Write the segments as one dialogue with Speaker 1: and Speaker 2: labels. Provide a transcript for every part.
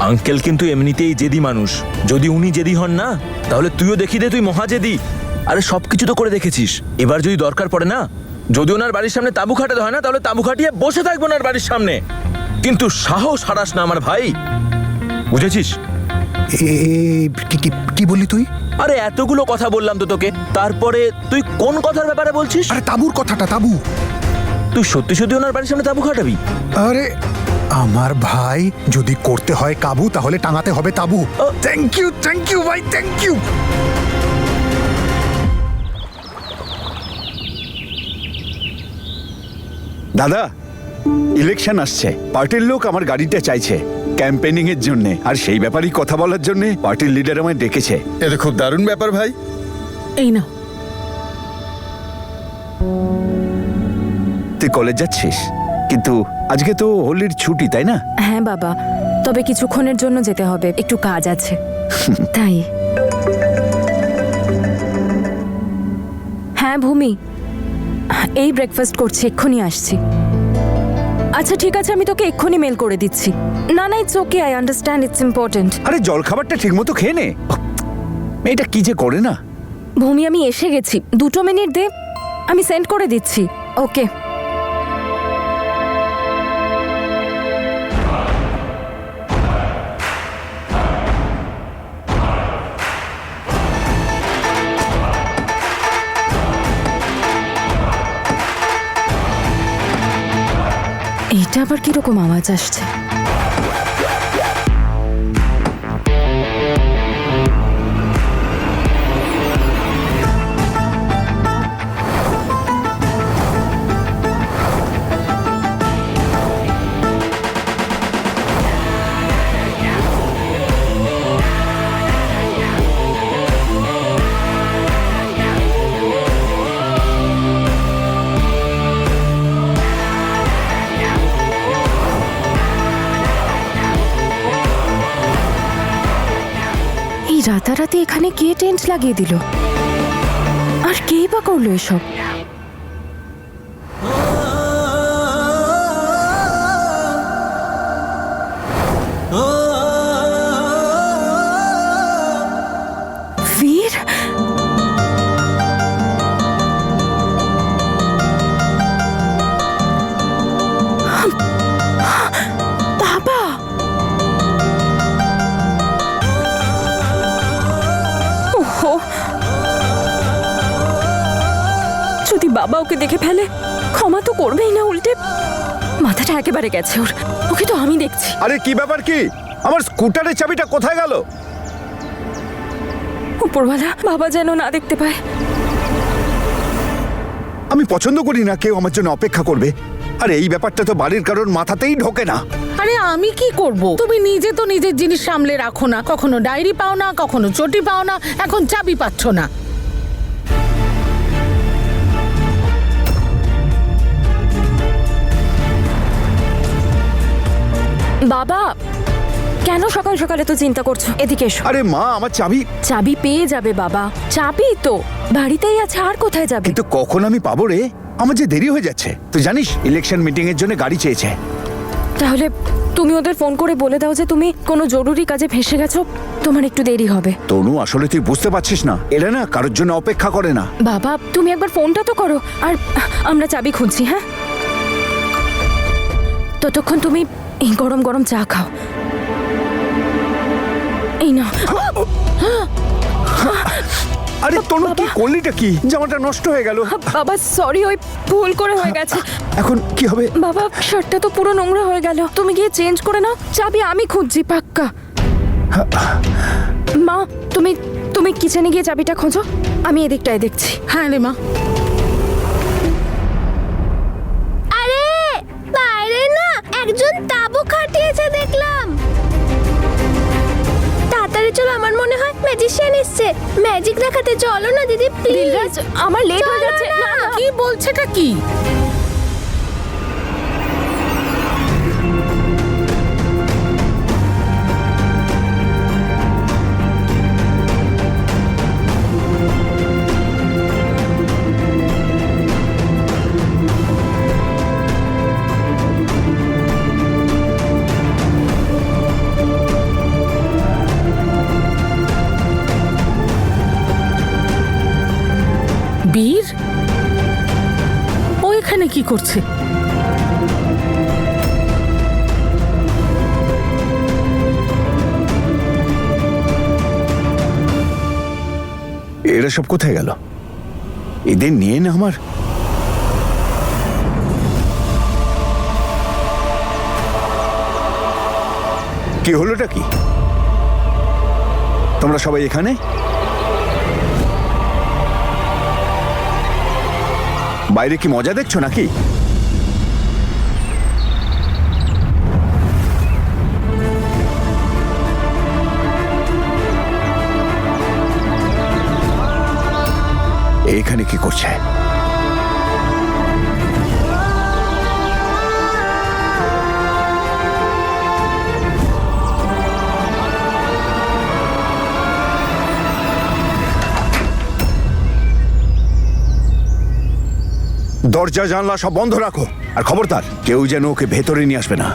Speaker 1: Uncle কিন্তু এমনিতেই জেদি মানুষ, যদি উনি জেদি হন না তাহলে তুইও দেখি দে তুই মহাজেদি। আরে সবকিছু তো করে দেখেছিস, এবার যদি দরকার পড়ে না, যদি ওনার বাড়ির সামনে তাঁবু খাটাতে হয় না তাহলে তাঁবু খাটিয়ে বসে থাকবো ওনার বাড়ির সামনে, কিন্তু সাহস হারাস না আমার ভাই, বুঝেছিস?
Speaker 2: কি বললি তুই?
Speaker 1: আরে এতগুলো কথা বললাম তো তোকে, তারপরে তুই কোন কথার ব্যাপারে বলছিস?
Speaker 2: আরে তাঁবুর কথাটা, তাঁবু।
Speaker 1: তুই সত্যি সত্যি ওনার বাড়ির সামনে তাঁবু খাটাবি?
Speaker 2: আরে আমার ভাই, যদি করতে হয় কাবু তাহলে টাঙাতে হবে তাঁবু। থ্যাংক ইউ ভাই, থ্যাংক ইউ।
Speaker 3: দাদা, ইলেকশন আসছে, পার্টির লোক আমার গাড়িটা চাইছে ক্যাম্পেনিং এর জন্য, আর সেই ব্যাপারেই কথা বলার জন্য পার্টির লিডার আমায় ডেকেছে।
Speaker 4: এটা খুব দারুণ ব্যাপার ভাই।
Speaker 5: এই না,
Speaker 3: তুই কলেজ যাচ্ছিস, কিন্তু আজকে তো হোলির ছুটি, তাই না?
Speaker 6: হ্যাঁ বাবা, তবে কিছুক্ষণের জন্য যেতে হবে, একটু কাজ আছে তাই। হ্যাঁ ভূমি, এই ব্রেকফাস্ট করছি, এক্ষুনি আসছি। আচ্ছা ঠিক আছে, আমি তোকে এক্ষুনি মেল করে দিচ্ছি। না না, it's okay, I understand, it's important.
Speaker 3: আরে জল খাবারটা ঠিক মতো খেয়ে নে, মেয়েটা কি যে করে না।
Speaker 6: ভূমি আমি এসে গেছি, 2 মিনিট দে, আমি সেন্ড করে দিচ্ছি। ওকে। এটা আবার কিরকম আওয়াজ আসছে? রাতারাতি এখানে কে টেন্ট লাগিয়ে দিল, আর কেই বা করলো এসব? বীর, বাবা, যদি বাবা ওকে দেখে ফেলে ক্ষমা তো করবেই না, উল্টে মাথাটা একেবারে গেছে ওর। ওকে তো আমি দেখছি।
Speaker 3: আরে কি ব্যাপার, কি আমার স্কুটারের চাবিটা কোথায় গেল?
Speaker 6: উপরওয়ালা বাবা যেন না দেখতে পায়।
Speaker 3: আমি পছন্দ করি না কেউ আমার জন্য অপেক্ষা করবে, আর এই ব্যাপারটা তো বাড়ির কারোর মাথাতেই ঢোকে না।
Speaker 5: আরে আমি কি করব? তুমি নিজে তো নিজের জিনিস সামলে রাখো না, কখনো ডায়েরি পাও না, কখনো চটি পাও না, এখন চাবি পাচ্ছ না।
Speaker 6: বাবা, কেন সকাল সকালে তো চিন্তা করছো? এদিকে এসো।
Speaker 3: আরে মা, আমার চাবি।
Speaker 6: চাবি পেয়ে যাবে বাবা, চাবি তো বাড়িতেই আছে, আর কোথায় যাবে?
Speaker 3: কিন্তু কখন আমি পাবো রে? আমার যে দেরি হয়ে যাচ্ছে, তুই জানিস ইলেকশন মিটিং এর জন্য গাড়ি চেয়েছে।
Speaker 6: তাহলে তুমি ওদের ফোন করে বলে দাও যে তুমি কোনো জরুরি কাজে ফেসে গেছো, তোমার একটু দেরি হবে।
Speaker 3: তনু, আসলে তুই বুঝতে পারছিস না, এরা না কারোর জন্য অপেক্ষা করে না।
Speaker 6: বাবা তুমি একবার ফোনটা তো করো, আর আমরা চাবি খুঁজছি। হ্যাঁ, ততক্ষণ তুমি এই গরম গরম চা খাও। এই না।
Speaker 3: আরে তনু, কি করলিটা কি? জামাটা নষ্ট হয়ে গেল।
Speaker 6: বাবা সরি, ওই ভুল করে হয়ে গেছে।
Speaker 3: এখন কি হবে?
Speaker 6: বাবা শার্টটা তো পুরো নোংরা হয়ে গেল, তুমি গিয়ে চেঞ্জ করে নাও, চাবি আমি খুঁজছি পাক্কা। মা তুমি তুমি কিচেনে গিয়ে চাবিটা খোঁজো, আমি এদিকটায় দেখছি।
Speaker 5: হ্যাঁ রে মা।
Speaker 7: আরে বাইরে না একজন তাঁবু খাটিয়েছে দেখলাম। তাড়াতাড়ি চলো, আমার মনে হয় ম্যাজিশিয়ান এসছে, ম্যাজিক দেখাতে। চলো না দিদি প্লিজ।
Speaker 6: দিলরাজ, আমার লেট হয়ে যাচ্ছে।
Speaker 7: চলো না।
Speaker 5: কি বলছেটা কি? এখানে কি করছে?
Speaker 3: এরা সব কোথায় গেল? এদের নিয়ে না আমার কি হলোটা কি? তোমরা সবাই এখানে? বাইরে কি মজা দেখছো নাকি? এখানে কি করছে? দরজা জানলা সব বন্ধ রাখো, আর খবরদার কেউ যেন ওকে ভেতরে নিয়ে আসবে না।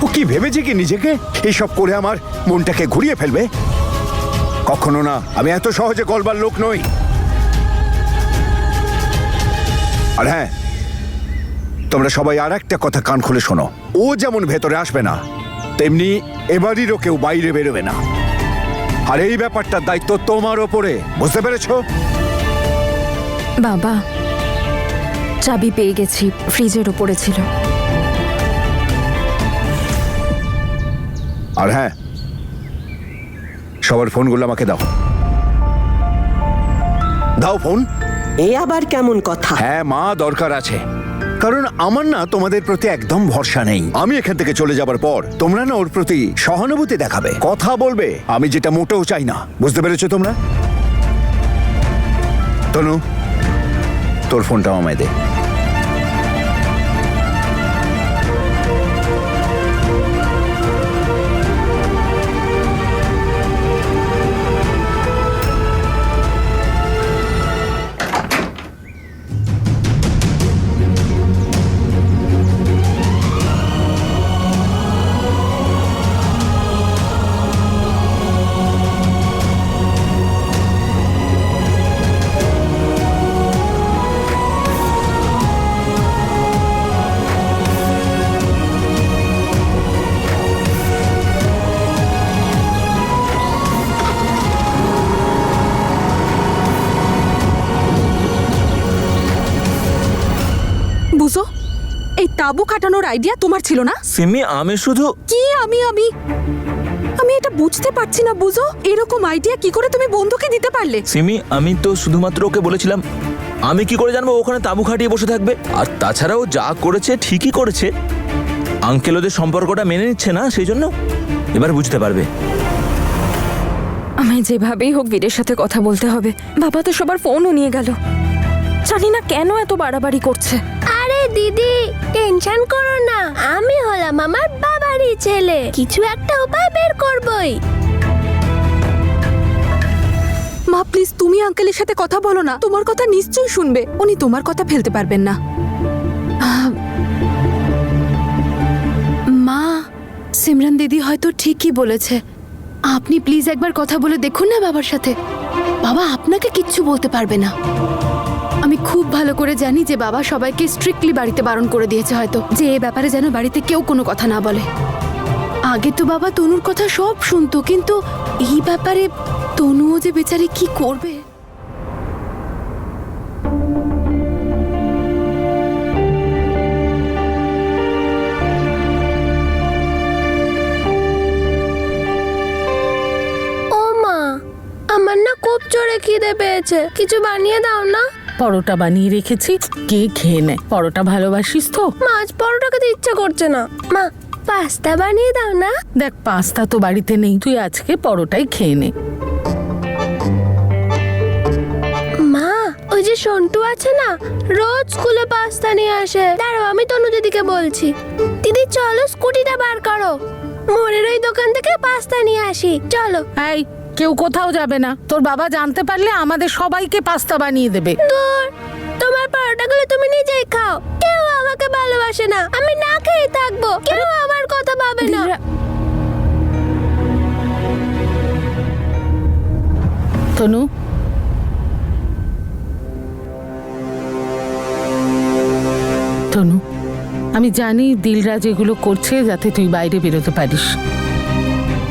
Speaker 3: ও কি ভেবেছে কি নিজেকে এইসব করে আমার মনটাকে ঘুরিয়ে ফেলবে? কখনো না, আমি এত সহজে গলবার লোক নই। আর হ্যাঁ, তোমরা সবাই আর একটা কথা কান খুলে শোনো, ও যেমন ভেতরে আসবে না, তেমনি এবারেরও কেউ বাইরে বেরোবে না। আর এই ব্যাপারটার দায়িত্ব তোমার ওপরে, বুঝতে পেরেছো?
Speaker 6: বাবা, চাবি পেয়ে গেছি, ফ্রিজের উপরে ছিল।
Speaker 3: আর হ্যাঁ, সবার ফোনগুলো আমাকে দাও। দাও ফোন।
Speaker 4: এ আবার কেমন কথা?
Speaker 3: হ্যাঁ মা, দরকার আছে, কারণ আমার না তোমাদের প্রতি একদম ভরসা নেই। আমি এখান থেকে চলে যাবার পর তোমরা না ওর প্রতি সহানুভূতি দেখাবে, কথা বলবে, আমি যেটা মোটেও চাই না। বুঝতে পেরেছো তোমরা? তনু, তোর ফোনটাও আমায় দে।
Speaker 8: বুঝো, এই তাঁবু কাটানোর আইডিয়া তোমার ছিল না?
Speaker 1: সিমি, আমি শুধু
Speaker 8: কি আমি এটা বুঝতে পারছি না। বুঝো, এরকম আইডিয়া কি করে তুমি বন্ধুকে দিতে পারলে?
Speaker 1: সিমি, আমি তো শুধুমাত্র ওকে বলেছিলাম, আমি কি করে জানবো ওখানে তাঁবু খাটিয়ে বসে থাকবে? আর তাছাড়াও যা করেছে ঠিকই করেছে। আঙ্কেল ওদের সম্পর্কটা মেনে নিচ্ছে না, সেই জন্য। এবার বুঝতে পারবে।
Speaker 6: আমায় যেভাবেই হোক বীরের সাথে কথা বলতে হবে। বাবা তো সবার ফোনও নিয়ে গেল, জানি না কেন এত বাড়াবাড়ি করছে।
Speaker 7: আরে দিদি, টেনশন করো না, আমি হলাম আমার বাবারই ছেলে, কিছু একটা উপায় বের করবই।
Speaker 8: মা প্লিজ, তুমি আঙ্কেলের সাথে কথা বলো না, তোমার কথা নিশ্চয়ই শুনবে। উনি তোমার কথা ফেলতে পারবেন না।
Speaker 9: মা, সিমরান দিদি হয়তো ঠিকই বলেছে। আপনি প্লিজ একবার কথা বলে দেখুন না বাবার সাথে। বাবা আপনাকে কিচ্ছু বলতে পারবে না। আমি খুব ভালো করে জানি যে বাবা সবাইকে স্ট্রিক্টলি বাড়িতে বারণ করে দিয়েছে হয়তো, যে এ ব্যাপারে যেন বাড়িতে কেউ কোনো কথা না বলে। আগে তো বাবা তনুর কথা সব শুনতো, কিন্তু এই ব্যাপারে তনুও যে বেচারি কি করবে।
Speaker 7: ও মা, আমার না খুব জোরে খিদে পেয়েছে, কিছু বানিয়ে দাও না।
Speaker 5: পরোটা বানিয়ে রেখেছি, কে খেয়ে নেয়। পরোটা ভালোবাসিস তো?
Speaker 7: মাছ পরোটা খেতে ইচ্ছে করছে না। মা, পাস্তা বানিয়ে দাও না।
Speaker 5: দেখ, পাস্তা তো বাড়িতে নেই, তুই আজকে পরোটাই খেয়ে নে।
Speaker 7: মা, ওই যে সন্টু আছে না, রোজ স্কুলে পাস্তা নিয়ে আসে। দাঁড়াও, আমি তনু দিদিকে বলছি। দিদি চলো, স্কুটিটা বার করো, মোড়ের ওই দোকান থেকে পাস্তা নিয়ে আসি, চলো।
Speaker 5: এই, কেউ কোথাও যাবে না। তোর বাবা জানতে পারলে আমাদের সবাইকে পাস্তা বানিয়ে দেবে।
Speaker 7: দূর, তোমার পরোটাগুলো তুমি নিজেই খাও, কেউ আমাকে ভালোবাসে না, আমি না খেয়ে থাকবো, কেউ আমার কথা ভাবে না।
Speaker 5: তনু, তনু, আমি জানি দিলরাজ এগুলো করছে যাতে তুই বাইরে বেরোতে পারিস,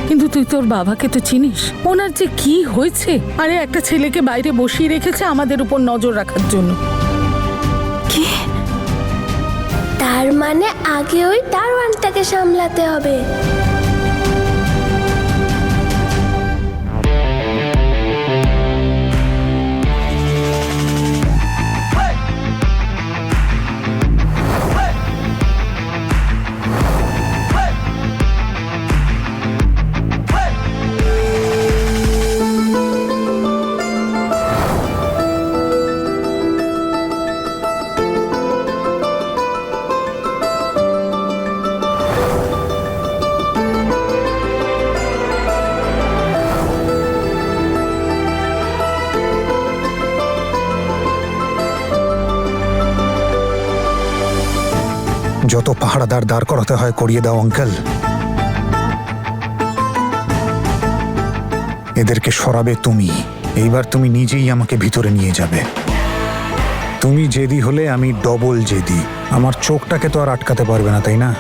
Speaker 5: কিন্তু তুই তোর বাবাকে তো চিনিস। ওনার যে কি হয়েছে, আরে একটা ছেলেকে বাইরে বসিয়ে রেখেছে আমাদের উপর নজর রাখার জন্য।
Speaker 6: কি?
Speaker 7: তার মানে আগে ওই দারোয়ানটাকে সামলাতে হবে।
Speaker 2: যত পাহারাদার দাঁড় করাতে হয় করিয়ে দাও আঙ্কেল। এদেরকে সরাবে তুমি। এইবার তুমি নিজেই আমাকে ভিতরে নিয়ে যাবে। তুমি জেদি হলে আমি ডবল জেদি। আমার চোখটাকে তো আর আটকাতে পারবে না, তাই না?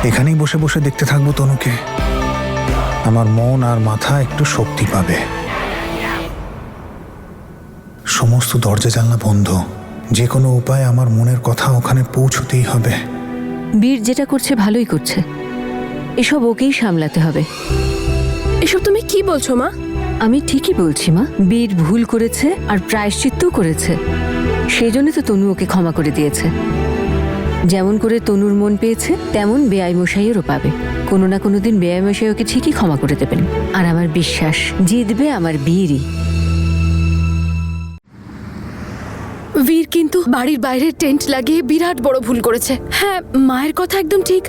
Speaker 2: এখানেই বসে বসে দেখতে থাকবো তনুকে। আমার মন আর মাথা একটু শক্তি পাবে। সমস্ত দরজা জানলা বন্ধ। যে কোনো উপায়ে আমার মনের কথা ওখানে পৌঁছতেই হবে।
Speaker 10: বীর যেটা করছে ভালোই করছে, এসব ওকেই সামলাতে হবে।
Speaker 8: এসব তুমি কি বলছো মা?
Speaker 10: আমি ঠিকই বলছি মা, বীর ভুল করেছে আর প্রায়শ্চিত্তও করেছে। সেই জন্য তো তনু ওকে ক্ষমা করে দিয়েছে। যেমন করে তনুর মন পেয়েছে তেমন বেআই মশাইয়েরও পাবে। কোনো না কোনো দিন বেআই মশাই ওকে ঠিকই ক্ষমা করে দেবেন। আর আমার বিশ্বাস জিতবে আমার বীরই।
Speaker 9: বীর কিন্তু বাড়ির বাইরে টেন্ট লাগিয়ে বিরাট বড় ভুল করেছে। হ্যাঁ, মায়ের কথা একদম ঠিক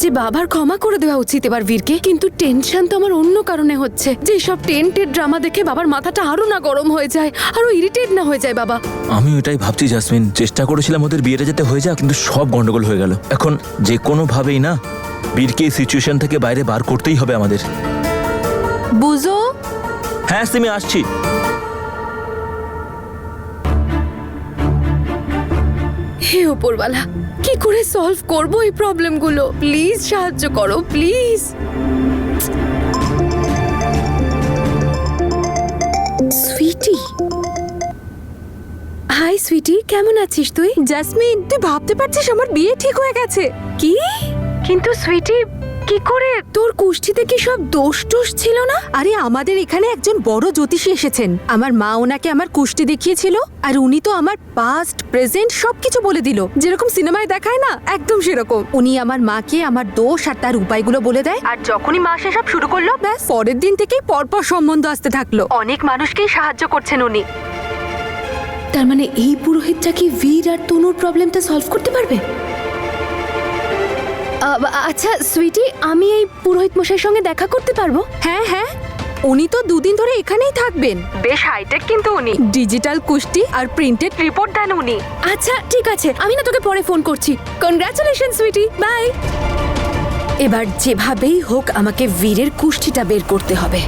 Speaker 9: যে বাবার ক্ষমা করে দেওয়া উচিত এবার বীরকে, কিন্তু টেনশন তো আমার অন্য কারণে হচ্ছে। যে সব টেন্টের ড্রামা দেখে বাবার মাথাটা আরো না গরম হয়ে যায়, আরো ইরিটেট না হয়ে যায় বাবা।
Speaker 1: আমি ওটাই ভাবছি জাসমিন, চেষ্টা করেছিলাম ওদের বিয়েটা যাতে হয়ে যাক, কিন্তু সব গন্ডগোল হয়ে গেল। এখন যে কোনো ভাবেই না বীরকে এই সিচুয়েশন থেকে বাইরে বার করতেই হবে আমাদের।
Speaker 8: বুঝো?
Speaker 1: হ্যাঁ সিমি, আসছি।
Speaker 9: হে ওপরওয়ালা, কি করে সলভ করব এই প্রবলেমগুলো? প্লিজ সাহায্য করো, প্লিজ। সুইটি, হাই সুইটি, কেমন আছিস তুই?
Speaker 8: জাসমিন, তুই ভাবতে পারছিস আমার বিয়ে ঠিক হয়ে গেছে?
Speaker 9: কি?
Speaker 6: কিন্তু সুইটি, কি করে?
Speaker 9: তোর কুষ্ঠিতে কি সব দোষ টোষ ছিল না?
Speaker 8: আরে আমাদের এখানে একজন বড় জ্যোতিষী এসেছেন। আমার মা ওনাকে আমার কুষ্টি দেখিয়েছিল, আর উনি তো আমার পাস্ট প্রেজেন্ট সবকিছু বলে দিল, যেরকম সিনেমায় দেখায় না, একদম সেরকম। উনি আমার মাকে আমার দোষ আর তার উপায়গুলো বলে দেয়।
Speaker 6: আর যখনই মা সেসব শুরু করলো,
Speaker 8: ব্যাস পরের দিন থেকেই পরপর সম্বন্ধ আসতে থাকলো।
Speaker 6: অনেক মানুষকেই সাহায্য করছেন উনি।
Speaker 9: তার মানে এই পুরোহিতটা কি বীর আর তনুর প্রবলেমটা সলভ করতে পারবে?
Speaker 6: আচ্ছা সুইটি, আমি এই পুরোহিত মশাইয়ের সঙ্গে দেখা করতে পারবো?
Speaker 8: হ্যাঁ হ্যাঁ, উনি তো দুদিন ধরে এখানেই থাকবেন।
Speaker 6: বেশ হাইটেক কিন্তু উনি।
Speaker 8: ডিজিটাল কুষ্টি আর প্রিন্টেড
Speaker 6: রিপোর্ট দেন উনি।
Speaker 9: আচ্ছা ঠিক আছে, আমি না তোকে পরে ফোন করছি। Congratulation sweetie, bye. এবার যেভাবেই হোক আমাকে বীরের কুষ্ঠিটা বের করতে হবে।